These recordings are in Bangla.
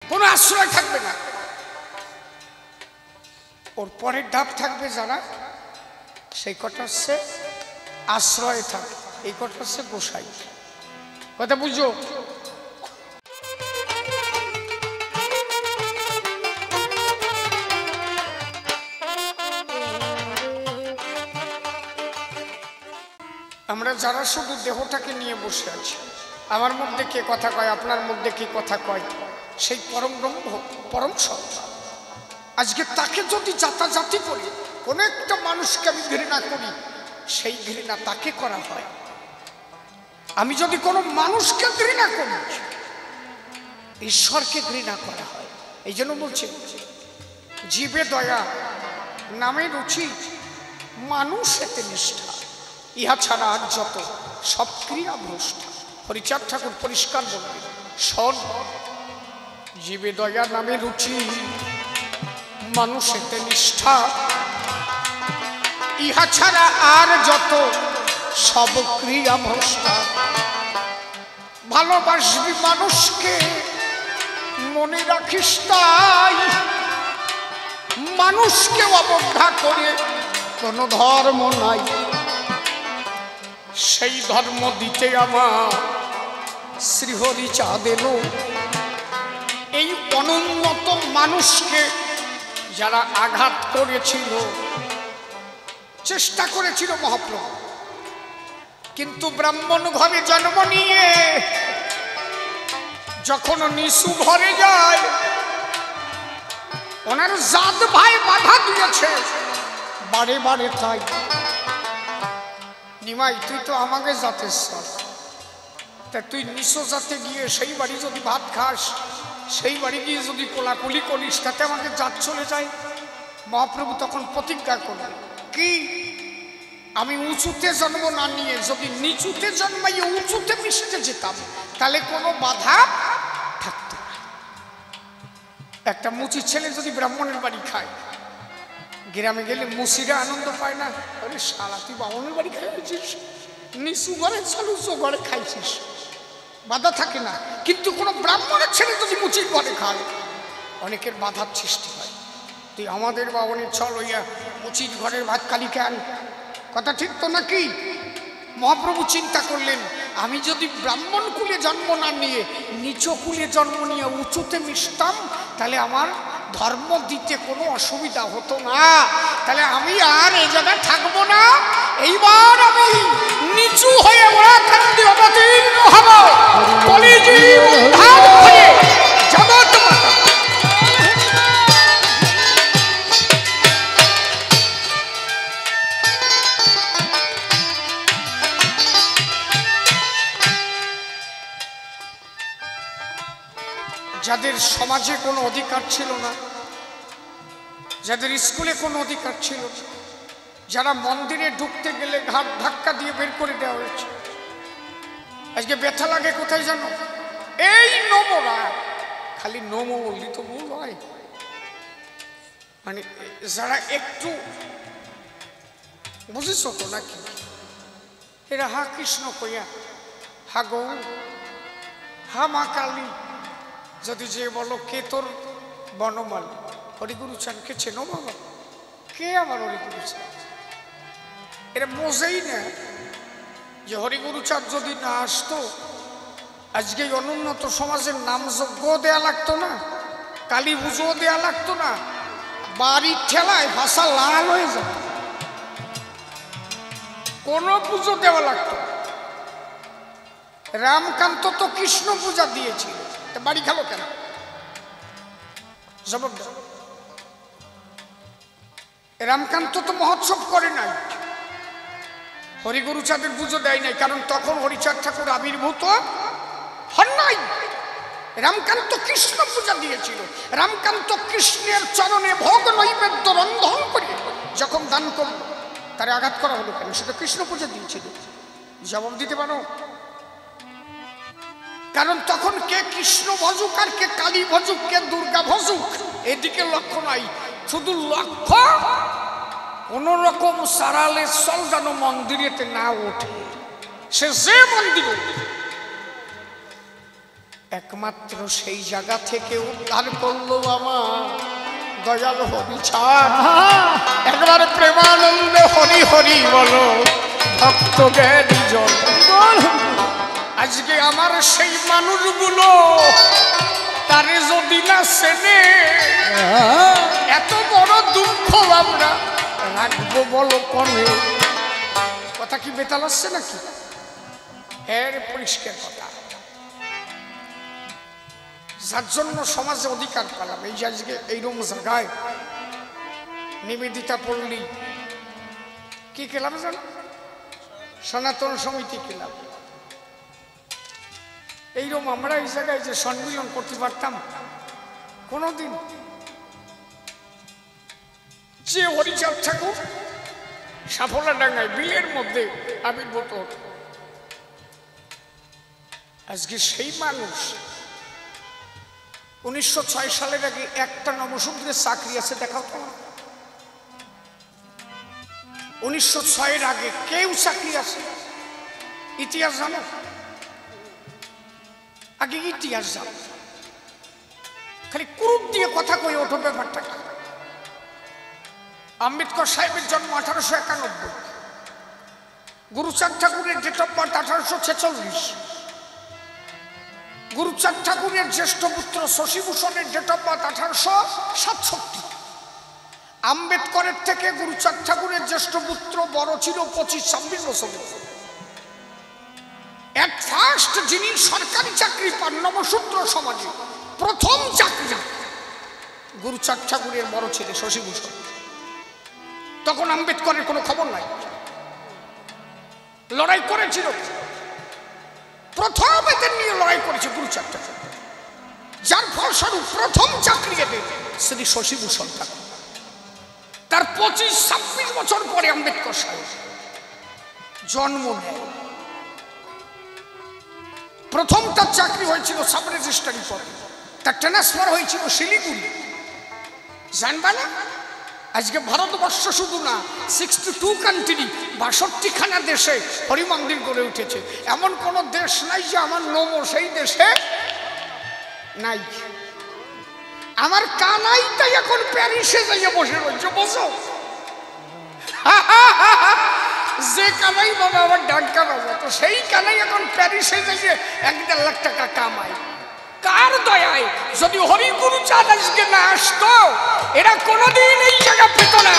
কোনো আশ্রয় থাকবে না। ওর পরের ধাপ থাকবে যারা, সেই কটা হচ্ছে আশ্রয়ে থাকে, এই কটা হচ্ছে গোসাই। কথা বুঝো? আমরা যারা শুধু দেহটাকে নিয়ে বসে আছি, আমার মধ্যে কে কথা কয়, আপনার মধ্যে কে কথা কয়, সেই পরম ব্রহ্ম পরম সত্তা, আজকে তাকে যদি জাতাজাতি করি, কোনো একটা মানুষকে আমি ঘৃণা করি, সেই ঘৃণা তাকে করা হয়। আমি যদি কোনো মানুষকে ঘৃণা করি, ঈশ্বরকে ঘৃণা করা হয়। এই জন্য বলছে জীবে দয়া, নামে রুচি, মানুষ এতে নিষ্ঠা, ইহা ছাড়া আর যত সব ক্রিয়া ভ্রষ্ট। হরিচাঁদ ঠাকুর পরিষ্কার বললেন, শোন, জীবে দয়া, নামে রুচি, মানুষ এতে নিষ্ঠা, ইহা ছাড়া আর যত সব ক্রিয়া ভ্রষ্ট। ভালোবাসবি মানুষকে, মনে রাখিস তাই, মানুষকে অবজ্ঞা করে কোনো ধর্ম নাই। সেই ধর্ম দিতে আমার শ্রীহরি চাঁদ এলো, এই অনুন্নত মানুষকে যারা আঘাত করেছিল, চেষ্টা করেছিল মহাপ্রভু, কিন্তু ব্রাহ্মণ ঘরে জন্ম নিয়ে যখন নিচু ঘরে যায়, ওনার জাত ভাই বাধা দিয়েছে বারে বারে। তাই নিমাই, তুই তো আমাকে জাতের সব, তা তুই নিচু জাতে গিয়ে সেই বাড়ি যদি ভাত খাস, সেই বাড়ি গিয়ে যদি কোলাকুলি করিস, তাতে আমাকে জাত চলে যায়। মহাপ্রভু তখন প্রতিজ্ঞা করলেন কি, আমি উঁচুতে জন্ম না নিয়ে যদি নিচুতে জন্মাইয়ে উঁচুতে মিশতে যেতাম, তাহলে কোনো বাধা থাকতো না। একটা মুচির ছেলে যদি ব্রাহ্মণের বাড়ি খায়, গ্রামে গেলে মুসিরা আনন্দ পায় না, আরে শালা তুই বামনের বাড়ি খাইছিস, নিচু ঘরে চল উঁচু ঘরে খাইছিস, বাধা থাকে না। কিন্তু কোনো ব্রাহ্মণের ছেলে যদি মুচির ঘরে খায়, অনেকের বাধার সৃষ্টি হয়। তুই আমাদের বাবনের চল হইয়া মুচির ঘরের ভাত কালি খান, কথা ঠিক তো নাকি? মহাপ্রভু চিন্তা করলেন, আমি যদি ব্রাহ্মণ কুলে জন্ম না নিয়ে নিচু কুলে জন্ম নিয়ে উঁচুতে মিশতাম, তাহলে আমার ধর্ম দিতে কোনো অসুবিধা হতো না, তাহলে আমি আর এই জায়গায় থাকবো না। এইবার আমি নিচু হয়ে ওরাকান্দি অবতীর্ণ হব, কলিযুগ উদ্ধার হয়ে জগৎ মাতা। যাদের সমাজে কোনো অধিকার ছিল না, যাদের স্কুলে কোনো অধিকার ছিল না, যারা মন্দিরে ঢুকতে গেলে ঘাট ধাক্কা দিয়ে বের করে দেওয়া হয়েছে, আজকে ব্যথা লাগে কোথায় জানো? এই নমরা, খালি নমো বললি তো ভুল হয়, মানে যারা একটু বুঝেছ তো নাকি, এরা হা কৃষ্ণ কইয়া, হা গৌ, হা মা কালী, যদি যে বলো কে তোর বনমাল, হরিগুরু চাঁদকে চেনো বাবা? কে আমার হরিগুরু চাঁদ? এরা বোঝেই না যে হরিগুরু চাঁদ যদি না আসতো, আজকে অনুন্নত সমাজের নাম যজ্ঞ দেয়া লাগতো না, কালী পুজো দেয়া লাগতো না, বাড়ির ঠেলায় ভাষা লাল হয়ে যেত, কোনো পুজো দেওয়া লাগতো। রামকান্ত তো কৃষ্ণ পূজা দিয়েছিল, বাড়ি খেলো কেন? জবাব দাও। রামকান্ত তো মহোৎসব করে নাই, হরিগুরু চাঁদের পুজো দেয় নাই, কারণ তখন হরিচাঁদ ঠাকুর আবির্ভূত হন নাই। রামকান্ত কৃষ্ণ পূজা দিয়েছিল, রামকান্ত কৃষ্ণের চরণে ভোগ নৈবেদ্য রন্ধন করে যখন দান করল, তারে আঘাত করা হলো কেন? সেটা কৃষ্ণ পূজা দিয়েছিল। জবাব দিতে পারো? কারণ তখন কে কৃষ্ণ ভজুক আর কে কালী ভজুক, কে দুর্গা ভজুক, এদিকে লক্ষ্য নাই, শুধু লক্ষ্য কোন রকম সারালে চল যেন মন্দিরেতে না ওঠে। সে যে মন্দিরে একমাত্র সেই জায়গা থেকে উদ্ধার করলো আমার দয়াল হরি ছাড়। একবার প্রেমানন্দে হরি হরি বলো ভক্ত জ্ঞানী জন। আজকে আমার সেই মানুষগুলো তারে যদি না চেনে এত বড় দুঃখ আমরা রাখবো বলো করে। কথা কি বেতাল আসছে নাকি? এর পরিষ্কার কথা। যার জন্য সমাজে অধিকার পেলাম, এই যে আজকে এইরকম জায়গায় নিবেদিতা পল্লী কি খেলাম জানো? সনাতন সমিতি খেলাম। এইরকম আমরা এই জায়গায় যে সম্মিলন করতে পারতাম কোনদিন? যে হরিচাঁদ ঠাকুর সাফলাডাঙ্গায় বিলের মধ্যে আবির্ভূত হতো, আজকে সেই মানুষ 1906 সালের আগে একটা নবসূত্রের চাকরি আছে দেখাও তো। 1906 আগে কেউ চাকরি আছে? ইতিহাস জানো? আগে ইতিহাস জানো? খালি কুরুপ দিয়ে কথা কই ওঠো ব্যাপারটা। আম্বেদকর সাহেবের জন্ম 1891, গুরুচাঁদ ঠাকুরের ডেট অফ বার্থ 1846, গুরুচাঁদ ঠাকুরের জ্যেষ্ঠ পুত্র শশীভূষণের ডেট অফ বার্থ 1867। আম্বেদকরের থেকে গুরুচাঁদ ঠাকুরের জ্যেষ্ঠ পুত্র বড় ছিল 25-26 বছরের। এট ফার্স্ট যিনি সরকারি চাকরি পান নবসূত্র সমাজে প্রথম চাকরি গুরুচাঁদ ঠাকুরের বড় ছেলে শশীভূষণ। তখন আম্বেদকরের কোনো খবর নাই, লড়াই করেছিল, প্রথম এদের নিয়ে লড়াই করেছে গুরুচাঁদ ঠাকুর। যার ফলস্বরূপ প্রথম চাকরি এদের শ্রী শশীভূষণ ঠাকুর। তার 25-26 বছর পরে আম্বেদকর সাহেব জন্ম নেয়। প্রথম তার চাকরি হয়েছিল সাব রেজিস্ট্রারি পদে, তার ট্রান্সফার হয়েছিল শিলিগুড়ি। জানবা না আজকে ভারতবর্ষ শুধু না 62 কান্ট্রি 62খানা দেশে হরিমন্দির গড়ে উঠেছে। এমন কোন দেশ নাই যে আমার নমো সেই দেশে নাই। আমার কানাইটাই এখন প্যারিসে যাইয়া বসে রয়েছে, বসো। যে কানাই বাবা আমার ডাক্তার বাজাতো, সেই কানাই এখন প্যারিসে যাইয়ে 1-1.5 লাখ টাকা কামায়। কার দয়ায়? যদি হরিগুরুচাঁদ আজকে না আসতো এরা কোনোদিন এই জায়গা পেত না।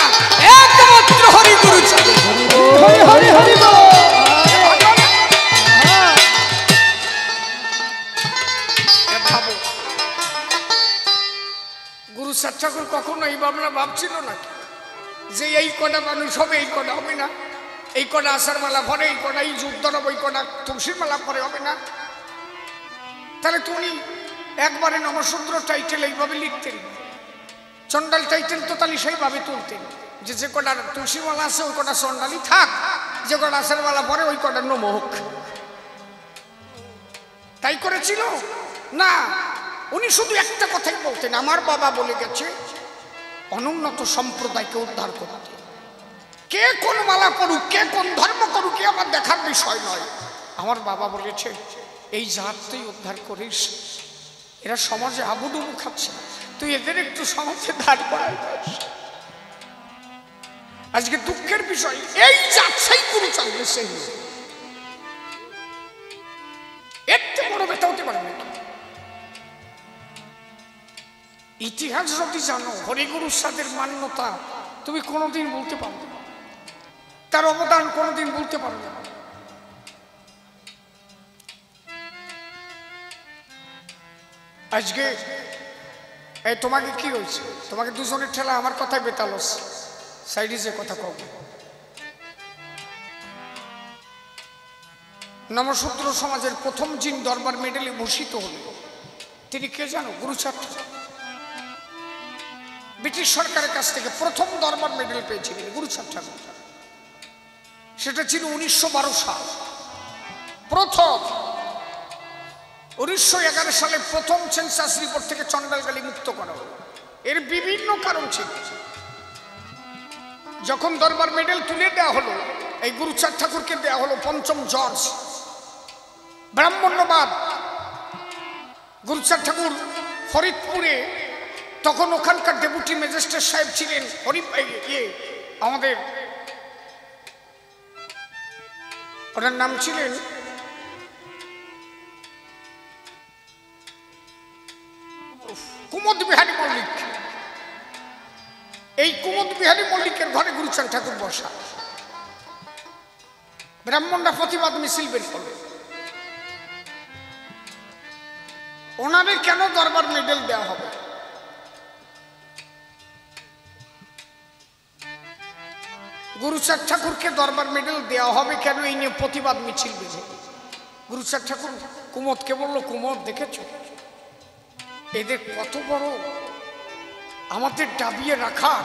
একমাত্র হরিগুরুচাঁদ। ভাবো গুরুচাঁদ ঠাকুর কখনো এই ভাবনা ভাবছিল নাকি যে এই কটা মানুষ হবে, এই কটা হবে না, এই কটা আষাঢ় মালা পরে, এই কটা এই যুদ্ধ হবে, এই কটা তুলসীর মালা পরে হবে না? তাহলে তুমি একবারে নবসূত্র টাইটেল এইভাবে লিখতেন, চন্ডাল টাইটেল তো তাহলে সেইভাবে তুলতেন যে যে কটা তুলসীর মালা আছে ওই কটা চন্ডালি থাক, যে কটা আষাঢ় মালা পরে ওই কটা নম হোক। তাই করেছিল না। উনি শুধু একটা কথাই বলতেন, আমার বাবা বলে গেছে অনুন্নত সম্প্রদায়কে উদ্ধার করতে। কে কোন মালা করুক, কে কোন ধর্ম করুক, কে আমার দেখার বিষয় নয়। আমার বাবা বলেছে এই জাত তুই উদ্ধার করিস, এরা সমাজে হাবুডুবু খাচ্ছে, তুই এদের একটু সমাজে দাঁড় করাই। আজকে দুঃখের বিষয় এই জাত সেই গুরুচাঁদ সেই এর থেকে বড় ব্যথা হতে পারে নাকি? ইতিহাস যদি জানো, হরিগুরুর সাথে মান্যতা তুমি কোনোদিন বলতে পারবে না, তার অবদান কোনোদিন বলতে পারবে না। আজকে এই তোমাকে কি হয়েছে? তোমাকে দুজনের ঠেলা আমার কথায় বেতালস সাইডে যে কথা কব। নমশূদ্র সমাজের প্রথম যিনি দরবার মেডেলে ভূষিত হল তিনি কে জানো? গুরুচাঁদ। ব্রিটিশ সরকারের কাছ থেকে প্রথম দরবার মেডেল পেয়েছিলেন গুরুচাঁদ ঠাকুর। সেটা ছিল 1912 সাল। প্রথম 1911 সালে প্রথম সেন্সাস রিপোর্ট থেকে চন্ডালগালি মুক্ত করা হলো। এর বিভিন্ন কারণ ছিল। যখন দরবার মেডেল তুলে দেওয়া হলো, এই গুরুচাঁদ ঠাকুরকে দেওয়া হলো পঞ্চম জর্জ। ব্রাহ্মণ্যবাদ গুরুচাঁদ ঠাকুর ফরিদপুরে তখন ওখানকার ডেপুটি ম্যাজিস্ট্রেট সাহেব ছিলেন আমাদের ওনার নাম ছিলেন কুমুদ বিহারী মল্লিক। এই কুমুদ বিহারী মল্লিকের ঘরে গুরুচাঁদ ঠাকুর বসা। ব্রাহ্মণরা প্রতিবাদ মিছিল বের করল। ওনারে কেন দরবার মেডেল দেওয়া হবে? গুরুচাঁদ ঠাকুরকে দরবার মেডেল দেওয়া হবে কেন, এই নিয়ে প্রতিবাদ মিছিল বেজে। গুরুচাঁদ ঠাকুর কুমদকে বলল, কুমদ দেখেছ এদের কত বড় আমাদের দাবিয়ে রাখার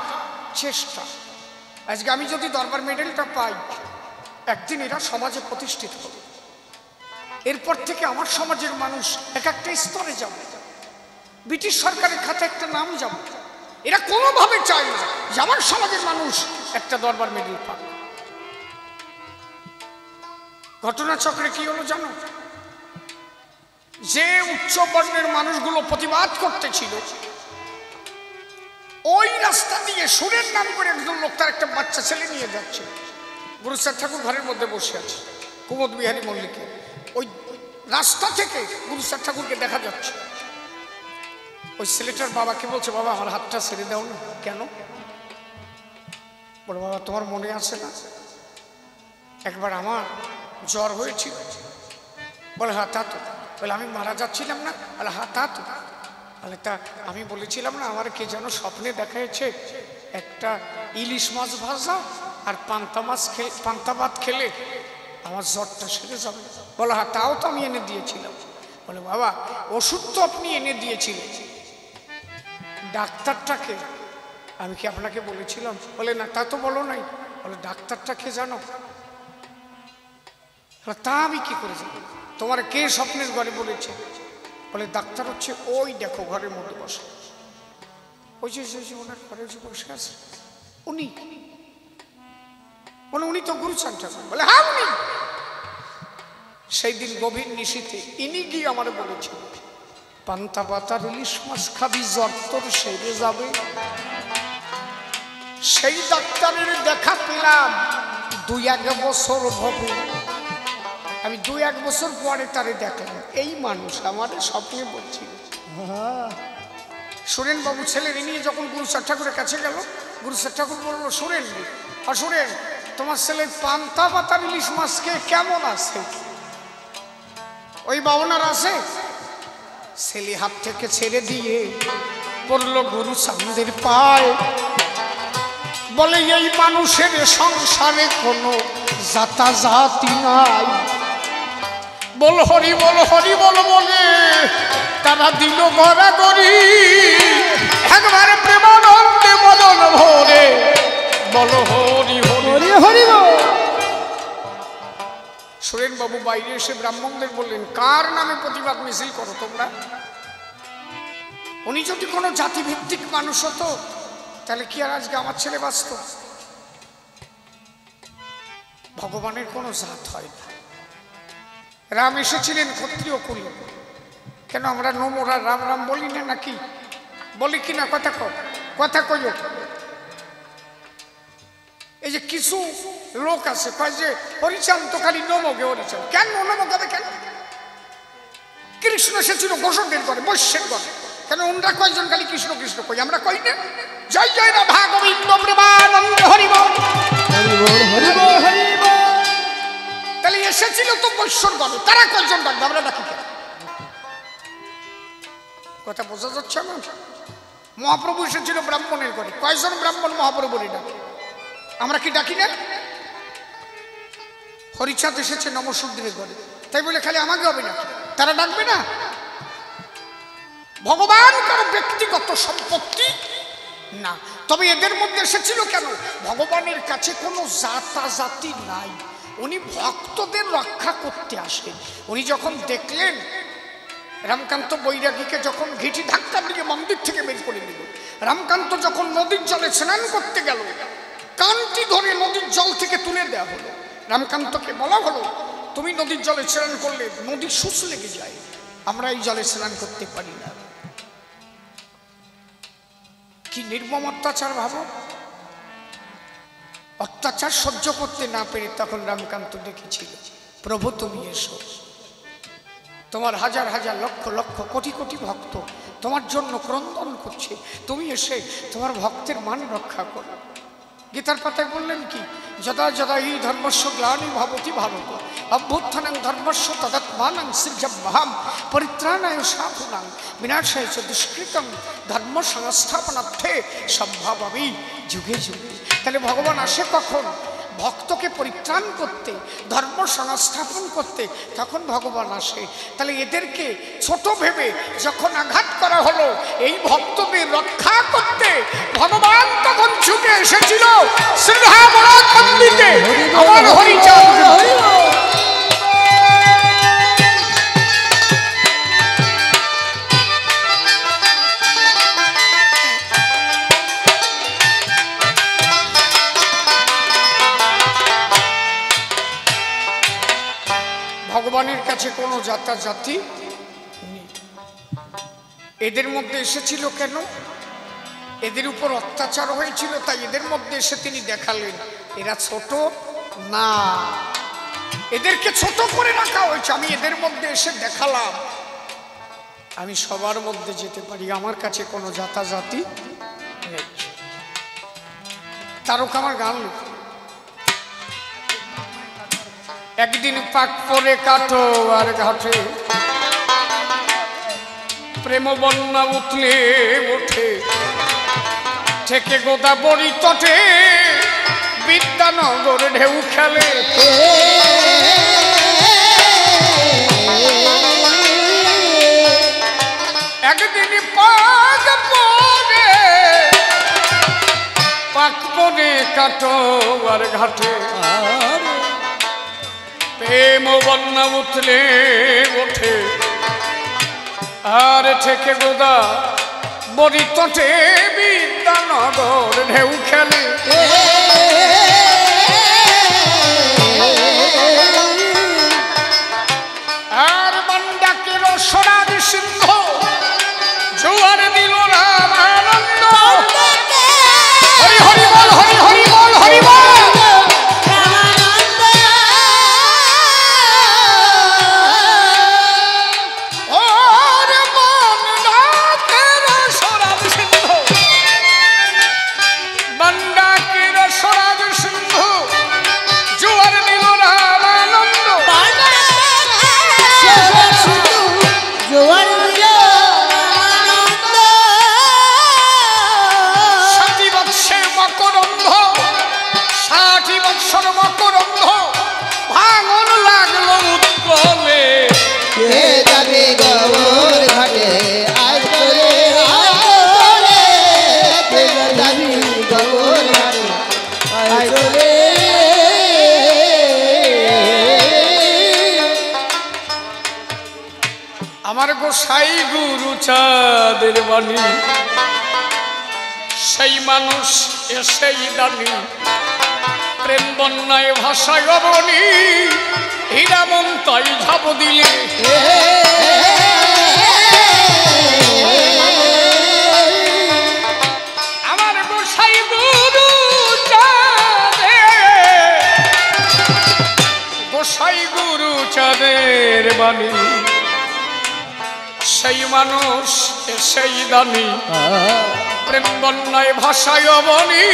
চেষ্টা। আজকে আমি যদি দরবার মেডেলটা পাই, একদিন এরা সমাজে প্রতিষ্ঠিত হবে। এরপর থেকে আমার সমাজের মানুষ এক একটা স্তরে যাবে, ব্রিটিশ সরকারের খাতায় একটা নাম যাবে। এরা কোনোভাবে চায় না যে আমার সমাজের মানুষ একটা দরবার মেডেল পাবে। ঘটনাচক্রে কি হলো জানো? যে উচ্চ বর্ণের মানুষগুলো প্রতিবাদ করতেছিল, ওই রাস্তা দিয়ে সুরের নাম করে একজন লোক তার একটা বাচ্চা ছেলে নিয়ে যাচ্ছে। গুরুচাঁদ ঠাকুর ঘরের মধ্যে বসে আছে কুমুদ বিহারী মল্লিকের। ওই রাস্তা থেকে গুরুচাঁদ ঠাকুরকে দেখা যাচ্ছে। ওই ছেলেটার বাবাকে বলছে, বাবা আমার হাতটা ছেড়ে দাও না। কেন? বলে, বাবা তোমার মনে আছে না একবার আমার জ্বর হয়েছিল? বলে, হ্যাঁ তা তো। বলে, আমি মারা যাচ্ছিলাম না? বলে, হ্যাঁ তা তো। বলে, তা আমি বলেছিলাম না আমার কে যেন স্বপ্নে দেখাচ্ছে একটা ইলিশ মাছ ভাজা আর পান্তা ভাত খেলে আমার জ্বরটা সেরে যাবে। বলে, হ্যাঁ তাও তো আমি এনে দিয়েছিলাম। বলে, বাবা ওষুধ তো আপনি এনে দিয়েছিলেন, ডাক্তারটাকে আমি কি আপনাকে বলেছিলাম? বলে, না তা তো বলো নাই। বলে, ডাক্তারটাকে জানো? তা আমি কি করে জানি? তোমার কে স্বপ্নের ঘরে বলেছে? বলে, ডাক্তার হচ্ছে ওই দেখো ঘরের মধ্যে বসে, ওই যে ওনার ঘরে বসে আছে উনি। বলে, উনি তো গুরুচাঁদ ঠাকুর। বলে, হ্যাঁ উনি। সেই দিন গভীর নিশীথে ইনি গিয়ে আমার বলেছিল, পান্তা পাতার ইলিশ মাছ খাবি জ্বর তোর সেরে যাবে। সেই ডাক্তারের দেখা পেলাম 2-1 বছর হবে। আমি 2-1 বছর পরে তারে দেখলাম। এই মানুষ আমার স্বপ্নে বলছিল। সুরেন বাবু ছেলের নিয়ে যখন গুরুচাঁদ ঠাকুরের কাছে গেল, গুরুচাঁদ ঠাকুর বলল, সুরেন সুরেন তোমার ছেলে পান্তা পাতার ইলিশ মাছকে কেমন আছে? ওই বাবনার আছে? ছেলে হাত থেকে ছেড়ে দিয়ে পড়লো গুরুচাঁদের পায়। বলে, এই মানুষের সংসারে কোনো জাতাজাতি নাই। বল হরি বল হরি বল বলে তারা দিল গড়াগড়ি। একবারে প্রেমানন্দে মদন ভরে বল হরি হরি হরি বল। সুরেন বাবু বাইরে এসে ব্রাহ্মণদের বললেন, কার নামে প্রতিবাদ মিছিল করো তোমরা? উনি যদি কোনো জাতিভিত্তিক মানুষ হতো তাহলে কি আর আজকে আমার ছেলে বাঁচত? ভগবানের কোনো জাত হয় না। রাম এসেছিলেন ক্ষত্রিয় কুলে। কেন আমরা নোমরা রাম রাম বলি না নাকি? বলি কিনা? কথা কইও। এই যে কিছু লোক আছে কয় যে হরিচাঁদ তো খালি নমকে হরিচাঁদ। কেন নমক হবে? কেন? কৃষ্ণ এসেছিল গোসলদের ঘরে, বৈশ্যের ঘরে। কেন ওনরা কয়জন খালি কৃষ্ণ কৃষ্ণ কই? আমরা কই না জয় জয় রাধা গোবিন্দ প্রেমানন্দ হরি বল হরি বল হরি বল। তাহলে এসেছিল তো বৈশ্যর ঘরে, তারা কয়জন ডাকবে? আমরা ডাকি কেন? কথা বোঝা যাচ্ছে না? মহাপ্রভু এসেছিল ব্রাহ্মণের ঘরে, কয়জন ব্রাহ্মণ মহাপ্রভুরই ডাকে? আমরা কি ডাকি না? হরিচাঁদ এসেছে নমশূদ্রের ঘরে, তাই বলে খালি আমাকে হবে না? তারা ডাকবে না? ভগবান কারো ব্যক্তিগত সম্পত্তি না। তবে এদের মধ্যে এসেছিল কেন? ভগবানের কাছে কোনো জাতাজাতি নাই। উনি ভক্তদের রক্ষা করতে আসেন। উনি যখন দেখলেন রামকান্ত বৈরাগীকে যখন ঘিটি ধাক্কা দিয়ে মন্দির থেকে বের করে দিল, রামকান্ত যখন নদীর জলে স্নান করতে গেল, কানটি ধরে নদীর জল থেকে তুলে দেওয়া হলো। রামকান্তকে বলা হলো, তুমি নদীর জলে স্নান করলে নদীর সুচ লেগে যায়, আমরা এই জলে স্নান করতে পারি না। কি নির্মম অত্যাচার ভাবো। অত্যাচার সহ্য করতে না পেরে তখন রামকান্ত ডেকেছিল, প্রভু তুমি এসো। তোমার হাজার হাজার লক্ষ লক্ষ কোটি কোটি ভক্ত তোমার জন্য ক্রন্দন করছে, তুমি এসে তোমার ভক্তের মান রক্ষা করো। গীতার পাতায় বললেন কি, যদা যদা হি ধর্মস্য গ্লানি ভবতি ভারত অভ্যুত্থানং ধর্মস্য তদাত্মানং সৃজম্যহং পরিত্রাণায় সাধুনাং বিনাশায় চ দুষ্কৃতং ধর্ম সংস্থাপনার্থে সম্ভবামি যুগে যুগে। তাহলে ভগবান আসে কখন? ভক্তকে পরিত্রাণ করতে, ধর্ম সংস্থাপন করতে, তখন ভগবান আসে। তাহলে এদেরকে ছোট ভেবে যখন আঘাত করা হলো, এই ভক্তদের রক্ষা করতে ভগবান তখন ঝুঁকে এসেছিল সিংহাবরত মন্দিরে। আমার হরিচাঁদ ভগবানের কাছে কোনো জাতি নেই। এদের মধ্যে এসেছিল কেন? এদের উপর অত্যাচার হয়েছিল, তাই এদের মধ্যে এসে তিনি দেখালেন এরা ছোট না, এদেরকে ছোট করে রাখা হয়েছে। আমি এদের মধ্যে এসে দেখালাম আমি সবার মধ্যে যেতে পারি, আমার কাছে কোনো জাতি নেই। তারকা আমার গান লিখ, একদিন পাক পরে কাটো আর ঘাটে প্রেম বন্যা উঠলে ওঠে, থেকে গোদাবরী তটে বিদ্যানগর ঢেউ খেলে। একদিন পাক পরে কাটো আর ঘাটে প্রেম বন্যা উঠলে ওঠে, আর থেকে গোদা বড়ি তটে বিদ্যানগর ঢেউ খেলে। আর মন্দাকের সরাজ সিংহ জোয়ার দিল রাম আনন্দ। হরি হরি বল, হরি হরি বল, হরি বল। আমার গোসাই গুরু চাঁদের বাণী, সেই মানুষ এসেই দানি, প্রেম বন্যায় ভাষায় অবনী, হীরামন তাই ঝাপ দিলে। আমার গোসাই গুরু চাঁদের বাণী, সেই মানুষ সেই দানি, প্রেম বন্যায় ভাষায় অবনী,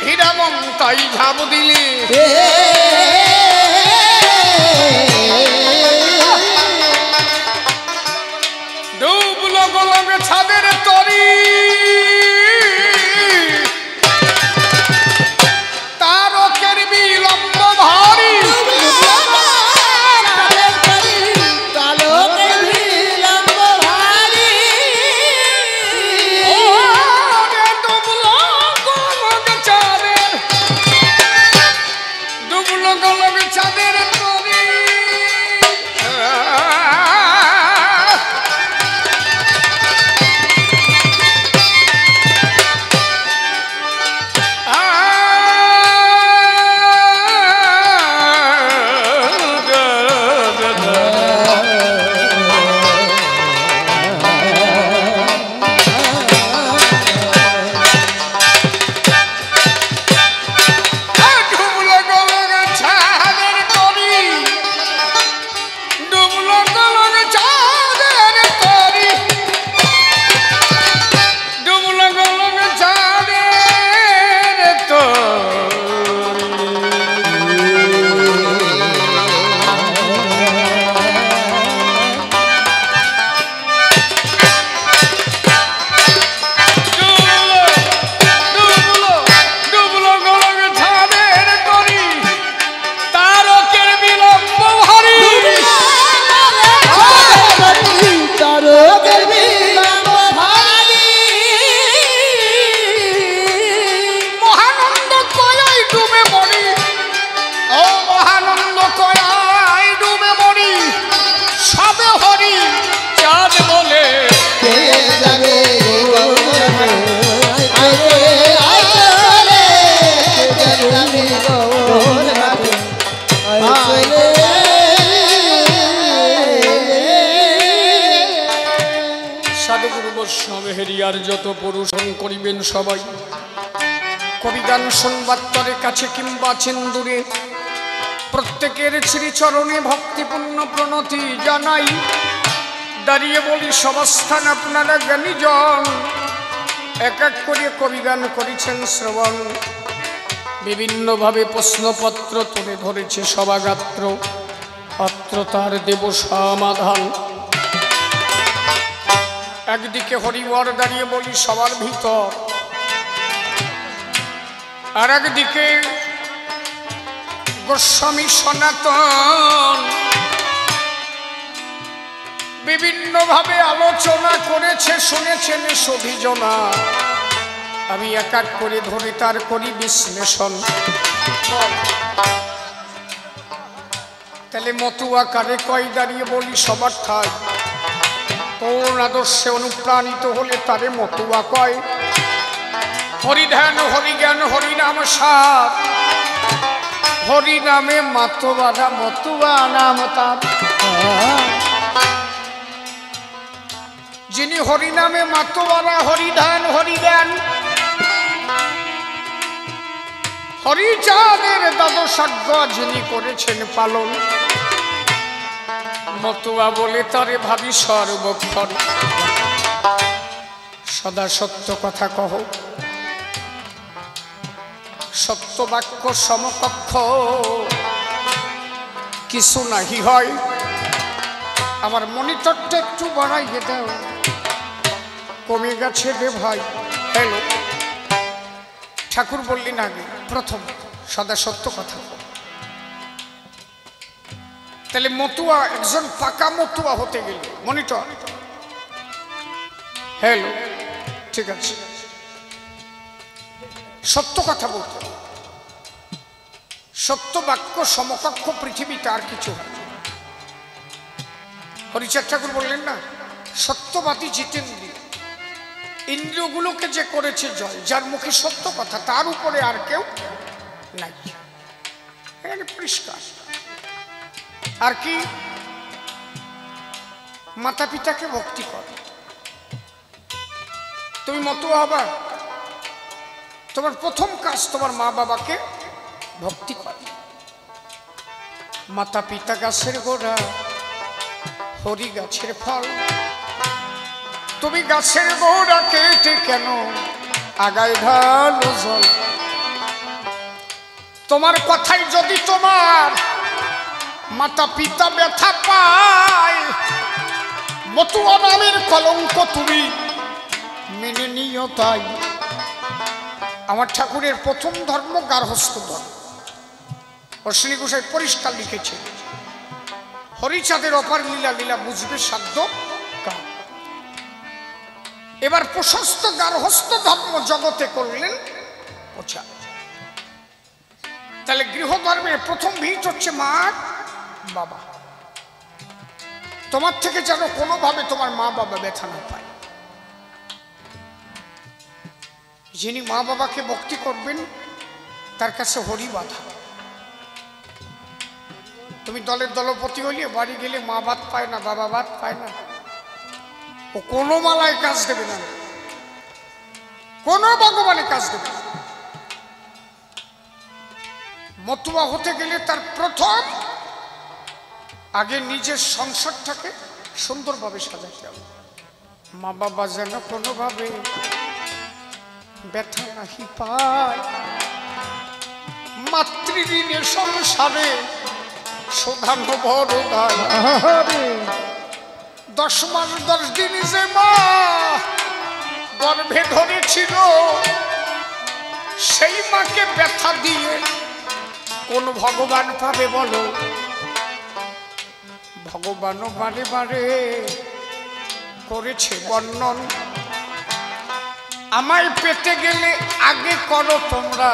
হীরামন তাই ঝাপ দিলি। ডুবলো গোলক ছাদের তরি, তারকের বিলম্ব ভারী। চাঁদের তরি হেরিয়ার যত পুরুষণ করিবেন সবাই কবিগান সংবাদ তরে কাছে কিংবা আছেন দূরে প্রত্যেকের শ্রীচরণে ভক্তিপূর্ণ প্রণতি জানাই দাঁড়িয়ে বলি সবস্থান আপনারা জ্ঞানীজন এক এক করে কবিগান করেছেন শ্রবণ বিভিন্নভাবে প্রশ্নপত্র তুলে ধরেছে সভাগাত্র অত্র তার দেব সমাধান একদিকে হরিবর দাঁড়িয়ে বলি সবার ভিতর আর একদিকে গোস্বামী সনাতন বিভিন্নভাবে আলোচনা করেছে শুনেছেন সভিজনা আমি এক এক করে ধরে তার করি বিশ্লেষণ তাহলে মতুয়া কারে কয় দাঁড়িয়ে বলি সবার ঠাই কোন আদর্শে অনুপ্রাণিত হলে তারে মতুয়া কয় হরিধ্যান হরিজ্ঞান হরিনাম সার হরিনামে মাতোয়ারা মতুয়া নাম তার যিনি হরিনামে মাতোয়ারা হরিধ্যান হরিজ্ঞান হরিচাঁদের দ্বাদশাজ্ঞ যিনি করেছেন পালন মতুয়া বলে তারে ভাবি সর্বক্ষণ সদা সত্য কথা কহ সত্য বাক্য সমকক্ষ কিছু নাহি হয় আমার মনিটরটা একটু বাড়াইয়ে দাও কমে গেছে রে ভাই হ্যালো ঠাকুর বললেন আগে প্রথম সদা সত্য কথা তাহলে মতুয়া একজন পাকা মতুয়া হতে গেলে মনিটর হ্যালো ঠিক আছে সত্য কথা বলতে সত্য বাক্য সমকক্ষ পৃথিবীতে আর কিছু হয় হরিচাঁদ ঠাকুর বললেন না সত্যবাদী জিতেন্দ্রিয় ইন্দ্রিয়গুলোকে যে করেছে জয় যার মুখে সত্য কথা তার উপরে আর কেউ নাই এখানে পরিষ্কার আর কি মাতা পিতাকে ভক্তি কর তুমি মতুয়া হবা তোমার প্রথম কাজ তোমার মা বাবাকে ভক্তি কর মাতা পিতা গাছের গোড়া হরি গাছের ফল তুমি গাছের গোড়া কেটে কেন আগায় ঢালো জল তোমার কথাই যদি তোমার মাতা পিতা ব্যথা পায় মতুয়া নামের কলঙ্ক তুমি মেনে নিও তাই আমার ঠাকুরের প্রথম ধর্ম গার্হস্থ্য ধর্ম অশ্বিনী গোসাই পরিষ্কার লিখেছে হরিচাঁদের অপার লীলা লীলা বুঝবে সাধ্য কার এবার প্রশস্ত গার্হস্থ্য ধর্ম জগতে করলেন প্রচার তাহলে গৃহধর্মের প্রথম ভিত হচ্ছে মা বাবা তোমার থেকে যেন কোনোভাবে তোমার মা বাবা ব্যথা না পায় যিনি মা বাবাকে ভক্তি করবেন তার কাছে হরি বাধা তুমি দলের দলপতি হইলে বাড়ি গেলে মা ভাত পায় না বাবা ভাত পায় না ও কোনো মালায় কাজ দেবে না কোনো ভগবানে কাজ দেবে না মতুয়া হতে গেলে তার প্রথম আগে নিজের সংসারটাকে সুন্দরভাবে সাজাতে হবে মা বাবা যেন কোনোভাবে ব্যথা নাহি পায় মাতৃঋণের সংসারে শোধানো বড় দায় 10 মাস 10 দিন যে মা গর্ভে ধরেছিল সেই মাকে ব্যথা দিয়ে কোন ভগবান পাবে বলো ভগবানও বারে বারে করেছে বর্ণন আমায় পেতে গেলে আগে করো তোমরা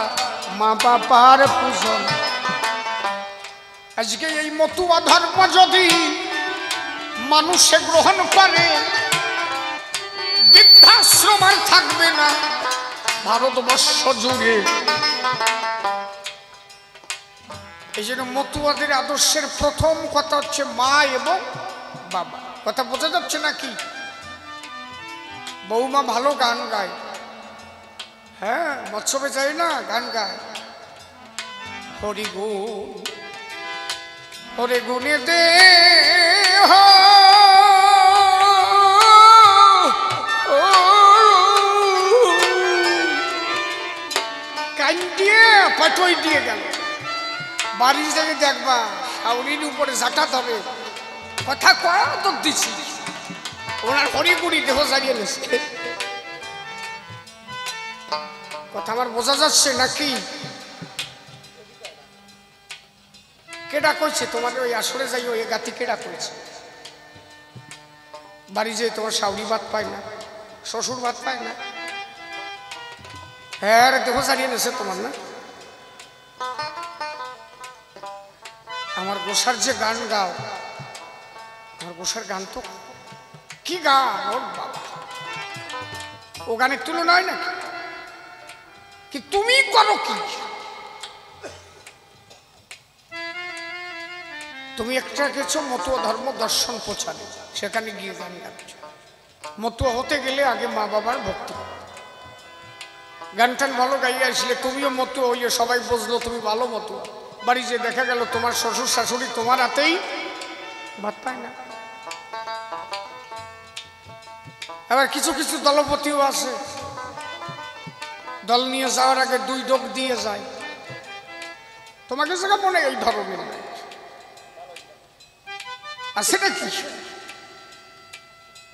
মা বাবার পূজন আজকে এই মতুয়া ধর্ম যদি মানুষে গ্রহণ করে বৃদ্ধাশ্রম আর থাকবে না ভারতবর্ষ জুড়ে এই জন্য মতুয়াদের আদর্শের প্রথম কথা হচ্ছে মা এবং বাবা কথা বোঝা যাচ্ছে নাকি বৌমা ভালো গান গায়, হ্যাঁ মৎসবে যাই না গান গায়, হরি গুণ হরে গুণে দে কান দিয়ে পাটই দিয়ে গেল। বাড়ির থেকে দেখবা শাউরির উপরে ঝাঁটা ধরে কথা কয়া তো দিছি, ওনার হরিগুড়ি দেহ জারিয়ে নিচ্ছে। কথা আমার বোঝা যাচ্ছে নাকি? কেডা কইছে তোমার ওই আসরে যাই ওই গাতি কেডা কইছে? বাড়ি যে তোমার শাউরি ভাত পায় না, শ্বশুর ভাত পায় না, হ্যাঁ দেহ জারিয়ে নিছে তোমার না? আমার গোসার যে গান গাও, আমার গোসার গান তো কি গান, ওর বাবা ও গানের তুলনা হয় নাকি? কি তুমি করো কি? তুমি একটা গেছো মতুয়া ধর্ম দর্শন প্রচারে, সেখানে গিয়ে গান গাচ্ছ। মতুয়া হতে গেলে আগে মা বাবার ভক্তি, গান টান ভালো গাইয়ে আসলে তুমিও মতুয়া হইলে সবাই বুঝলো তুমি ভালো মতুয়া। বাড়ি যে দেখা গেল তোমার শ্বশুর শাশুড়ি তোমার হাতেই ভাত পায় না। আবার কিছু কিছু দলপতিও আছে, দল নিয়ে যাওয়ার আগে 2 ডোক দিয়ে যায়। তোমাকে জায়গা মনে এই ধরনের আছে নাকি?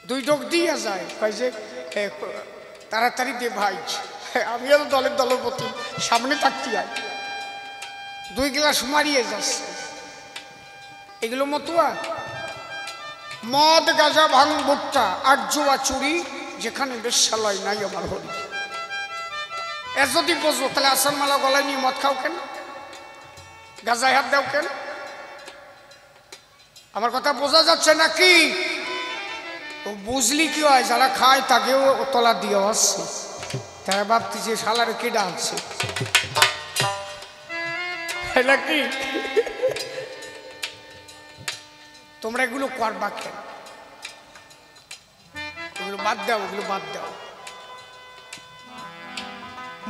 2 ডোক দিয়ে যায়, কয় যে তাড়াতাড়ি দে ভাই, আমিও দলের দলপতি, সামনে থাকতে হয়, 2 গ্লাস মারিয়ে যাচ্ছে। এগুলো মতুয়া? মদ গাঁজা ভাঙ ভুট্টা আর জুয়া চুরি, যেখানে বেশ্যালয় নাই আমার হরি। এ যদি বোঝো তাহলে আসার মালা গলায় নিয়ে মদ খাও কেন, গাঁজায় হাত দাও কেন? আমার কথা বোঝা যাচ্ছে নাকি? বুঝলি কি হয়, যারা খায় তাকেও তলা দিয়ে আসছে, তারা ভাবতে যে শালার কে ডাকছে নাকি? তোমরা এগুলো করবা কেন? এগুলো বাদ দাও, এগুলো বাদ দাও।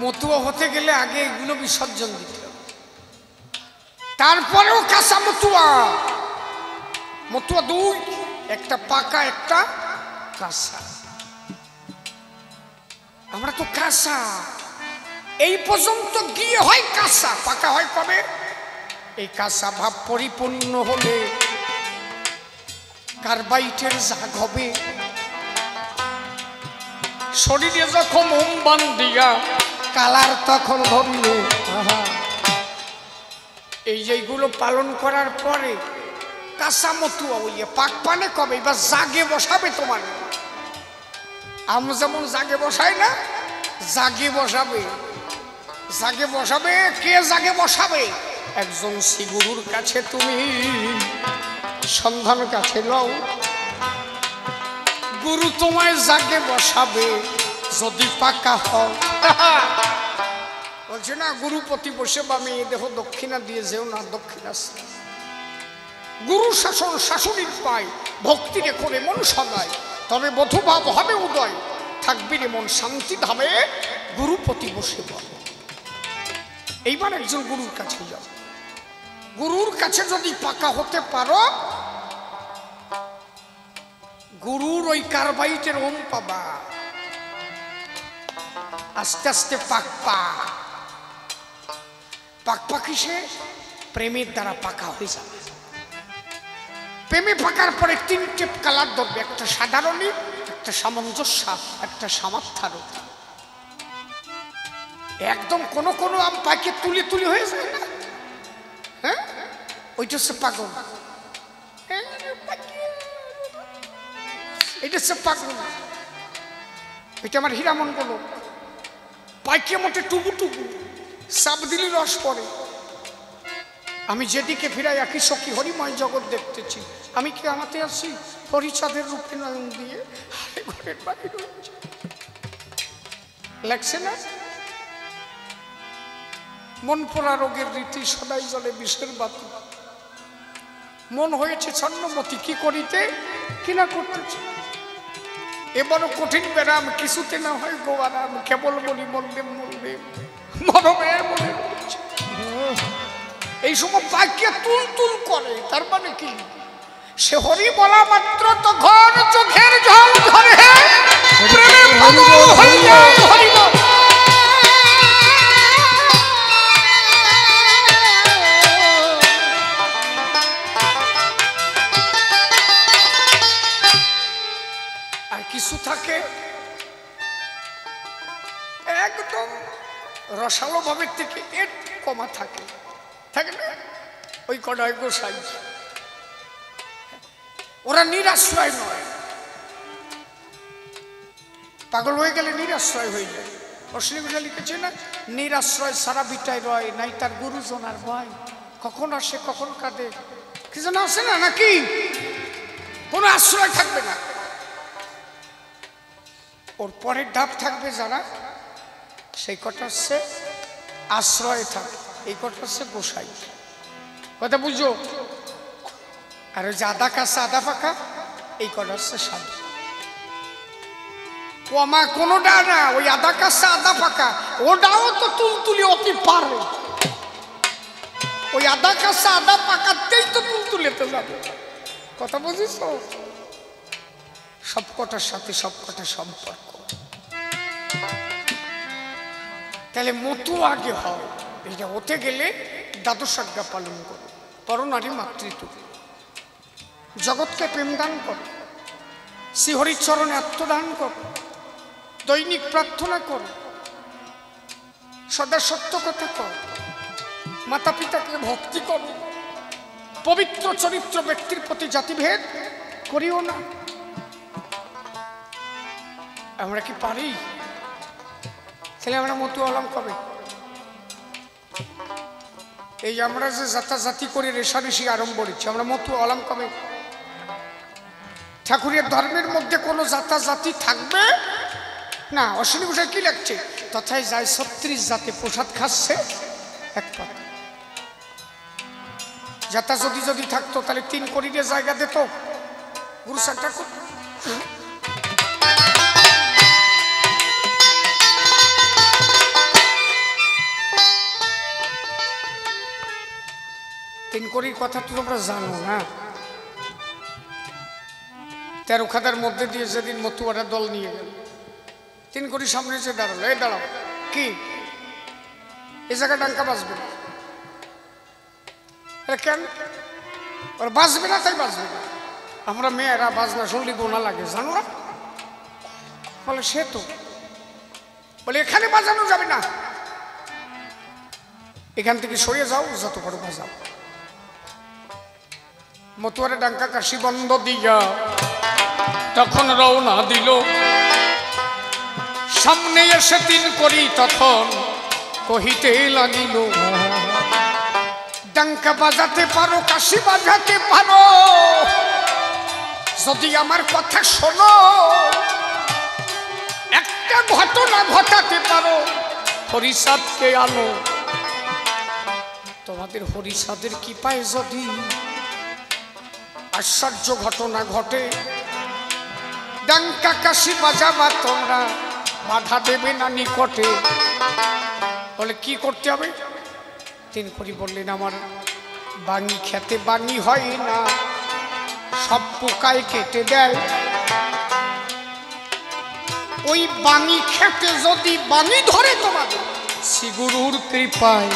মতুয়া হতে গেলে আগে এগুলো বিসর্জন দিতে হবে, তারপরেও কাঁচা মতুয়া। মতুয়া 2, একটা পাকা একটা কাঁচা। আমরা তো কাঁচা, এই পর্যন্ত গিয়ে হয় কাঁচা, পাকা হয় কবে? এই কাঁচা ভাব পরিপূর্ণ হলে কার্বাইটের জাগ হবে। শরীরে যখন মোমবান দিয়া কালার তখন ধরলে, এই যেগুলো পালন করার পরে কাঁচা মতুয়া হইয়ে পাক পানে কবে? এবার জাগে বসাবে তোমার। আম যেমন জাগে বসায় না, জাগে বসাবে। জাগে বসাবে কে? জাগে বসাবে একজন শ্রীগুরুর কাছে তুমি সন্ধান কাছে লও, গুরু তোমায় জাগে বসাবে যদি পাকা হও। বলছে না গুরু প্রতি বসে বামে দেহ দক্ষিণা দিয়ে যেও না, দক্ষিণা গুরু শাসন শাশুড়ির পায়, ভক্তি রেখো রে মন সদায়, তবে বধুভাব হবে উদয়, থাকবি রে মন শান্তি ধামে, গুরু প্রতি বসে বল। এইবার একজন গুরুর কাছে যাও, গুরুর কাছে যদি পাকা হতে পারো, গুরুর ওই কার্বাইটের ওম পাবা, আস্তে আস্তে পাকপা। পাকপা কিসে? প্রেমের দ্বারা পাকা হয়ে যাবে। প্রেমে পাকার পরে 3টে কালার ধরবে, একটা সাধারণী, একটা সামঞ্জস্য, একটা সামার্থ্য। একদম কোন কোন আম পাকে তুলে তুলে হয়ে যায় না, হ্যাঁ ওইটা হচ্ছে পাগল, এটা হচ্ছে পাগল। এটা আমার হীরামন বলো, পাইকে মোটে টুকু টুকু, সাপ দিলি রস পড়ে। আমি যেদিকে ফিরাই একই সখী হরিময় জগৎ দেখতেছি। আমি কি আমাতে আছি হরিচাঁদের রূপে নয়ন দিয়ে ঘরের বাড়ি লাগছে না? মন পোড়া রোগের রীতি সদাই জলে বিষের বাতি, মন হয়েছে ছন্নমতি কি করিতে কি না করতেছে। এ বড় কঠিন ব্যারাম, কিছুতে না হয় গো আরাম, কেবল বলি মরবে মরবে মরবে মরে রয়েছে। এই সময় বাক্যে তুল তুল করে, তার মানে কি? সে হরি বলা মাত্র তখন চোখের জল ঝরে, প্রেমে পাগল হয়ে যায় হরি বল। আর কিছু থাকে একদম রসালো ভাবের থেকে একটু কমা থাকে, থাকে না? ওই কড়াই গোসাই, ওরা নিরাশ্রয় নয়, পাগল হয়ে গেলে নিরাশ্রয় হয়ে যায়। অশ্লীল লিখেছে না, নিরাশ্রয় সারা বিটায় রয়, নাই তার গুরুজন আর ভয়, কখন আসে কখন কাঁদে, কি যেন আসে না নাকি? কোনো আশ্রয় থাকবে না। ওর পরের ধাপ থাকবে যারা, সেই কটা হচ্ছে আশ্রয় থাকে, এই কটা হচ্ছে গোসাই। কথা বুঝো? আর ওই যে আদা কাঁচা আদা পাকা, এই কটা হচ্ছে সাধু। ও আমার কোনোটা না, ওই আদা কাঁচা আদা পাকা ওটাও তো তুলতুলি অতি পারে, ওই আদা কাঁচা আদা পাকাতেই তো তুলতুলেতে যাবে। কথা বুঝিস? সব কটার সাথে সব কটা সম্পর্ক। তাহলে মতো আগে হয়, এটা হতে গেলে দ্বাদশ আজ্ঞা পালন করো, পরনারী মাতৃত্ব, জগৎকে প্রেমদান করো, শ্রীহরির চরণে আত্মদান করো, দৈনিক প্রার্থনা করো, সদা সত্য কথা করো, মাতা পিতাকে ভক্তি করো, পবিত্র চরিত্র ব্যক্তির প্রতি জাতিভেদ করিও না। আমরা কি পারি? তাহলে আমরা মতো আলম কবে? এই আমরা যে জাতাজাতি করে রেশারেশি আরম্ভ করেছি, আমরা মতো আলম কবে? ঠাকুরের ধর্মের মধ্যে কোনো জাতাজাতি থাকবে না। অশ্বিনী গোসাই কি লাগছে? তথায় যায় ৩৬ জাতে প্রসাদ খাচ্ছে এক পাত। যাতা যদি থাকতো তাহলে ৩ কোটির জায়গা দিত গুরু সাহেব ঠাকুর। তিন কোটির কথা তো তোমরা জানো না। ১৩ খাতার মধ্যে দিয়ে যেদিন মতুয়ারা দল নিয়ে গেল, ৩ কোটির সামনে যে দাঁড়ালো, এই দাঁড়াও কি এই জায়গা ডাঙ্কা বাজবে না? কেন? ওরা বাজবে না, তাই বাজবে না। আমরা মেয়েরা বাজনা শুনলে গোনা লাগে, জানো না? বলে সে তো বলে এখানে বাজানো যাবে না, এখান থেকে সরিয়ে যাও, যত বড় বাজাও। মতুয়ারে ডাঙ্কা কাশি বন্ধ দিয়া তখন রওনা দিল, সামনে এসে ৩ করি তখন কহিতে লাগিল, ডাঙ্কা বাজাতে পারো, কাশি বাজাতে পারো, যদি আমার কথা শোনো, একটা ঘটনা ঘটাতে পারো, হরিসাদকে আনো। তোমাদের হরিসাদের কি পায় যদি আশ্চর্য ঘটনা ঘটে, ডাঙ্কা কাশি বাজাবা তোমরা, বাধা দেবে না নিকটে। বলে কি করতে হবে? ৩ করি বললেন, আমার বাঙি খেতে বাঙি হয় না, সব পোকায় কেটে দেয়। ওই বাঙি খেতে যদি বাঙি ধরে তোমাদের শ্রীগুরুর কৃপায়,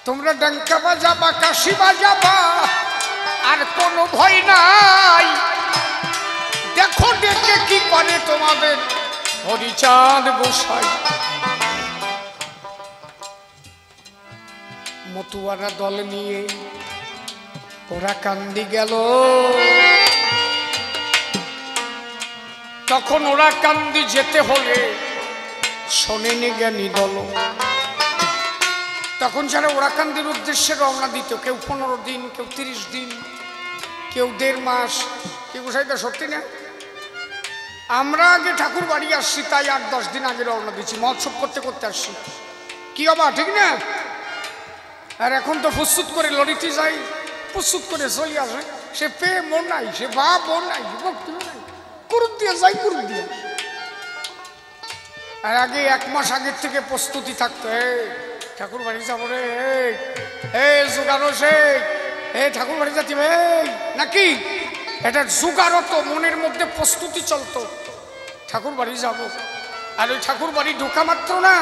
তোমরা ডাঙ্কা বাজাবা কাশি বাজাবা, আর কোনো ভয় নাই। দেখো ডেকে কি করে তোমাদের হরিচাঁদ গোসাই। মতুয়ারা দল নিয়ে ওরা কান্দি গেল, তখন ওরা কান্দি যেতে হলে শোনেনি জ্ঞানী দল। তখন যারা ওরাকান্দির উদ্দেশ্যে রওনা দিত, কেউ 15 দিন, কেউ 30 দিন, কেউ 1.5 মাস, কেউ গোসাইটা সত্যি না। আমরা আগে ঠাকুর বাড়ি আসছি, তাই 8-10 দিন আগে রওনা দিচ্ছি, মহোৎসব করতে করতে আসছি, কি হবা ঠিক না? আর এখন তো প্রস্তুত করে লড়িতে যাই, প্রস্তুত করে চলে আসে, সে পেয়ে মন নাই, সে বাপ মন নাই, ভক্তিও নাই, কুরুদ দিয়ে যাই, কুরুদ দিয়ে। আর আগে 1 মাস আগের থেকে প্রস্তুতি থাকতো, ঠাকুর বাড়ি যাবো রে, জোগাড়ো সে, ঠাকুর বাড়ি যাচ্ছি নাকি, এটা জোগাড় তো মনের মধ্যে প্রস্তুতি চলতো, ঠাকুর বাড়ি যাব। আর ওই ঠাকুর বাড়ি ঢোকা মাত্র না,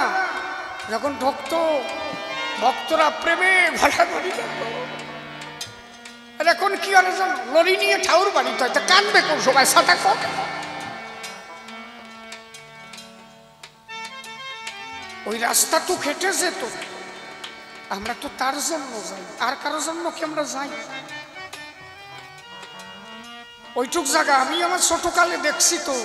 যখন ঢুকতো ভক্তরা প্রেমে ঘাটাঘাটি করতো। আর এখন কি আর লরি নিয়ে ঠাকুর বাড়ি তো কানবে কোন সময়, সাথে ওই রাস্তা তো খেটে যেত, আমরা তো তার জন্য যাই, আর কারোর জন্য কি আমরা যাই? ওইটুক জায়গা আমি আমার ছোটকালে দেখছি তো।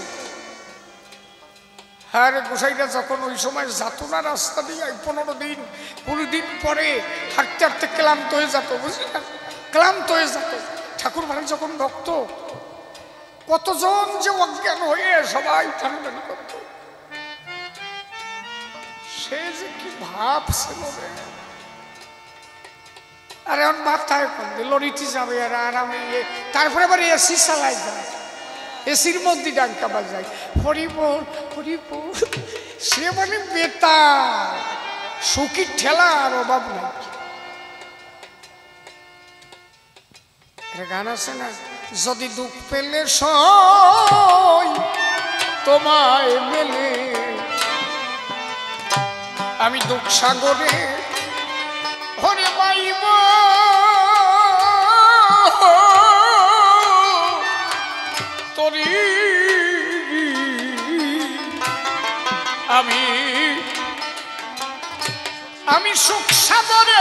হ্যাঁ গোসাইরা যখন ওই সময় যেত না রাস্তা দিয়ে, 15 দিন 20 দিন পরে হাঁটতে হাঁটতে ক্লান্ত হয়ে যেত, বুঝলি না, ক্লান্ত হয়ে যেত। ঠাকুর বাড়ি যখন ভক্ত কতজন যে অজ্ঞান হয়ে সবাই টানাটানি করত, সে যে কি ভাব ছিল রে। আর এখন মাথায় লরিটি যাবে আর আরামে, তারপরে আবার এসি চালাই যায়, এসির মধ্যে ডাঙ্কা বাজায়, হরিবোল হরিবোল। সে মানে বেতার, সুখী ঠেলা আর অভাব নাই। গান আছে না, যদি দুঃখ পেলে সই তোমায় মেলে, আমি দুঃখ সাগরে হরে পাইব, তরি আমি সুখ সাগরে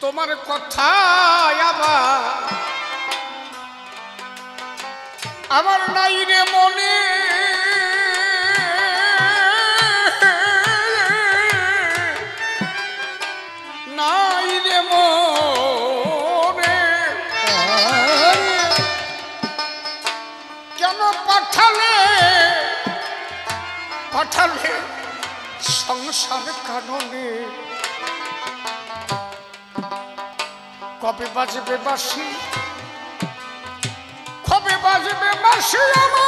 তোমার কথা আমার নাই রে মনে, নাই রে মনে, কেন পাঠালে পাঠালে সংসার কারণে, কবে বাজবে বাঁশি, কবে বাজবে বাঁশি আমার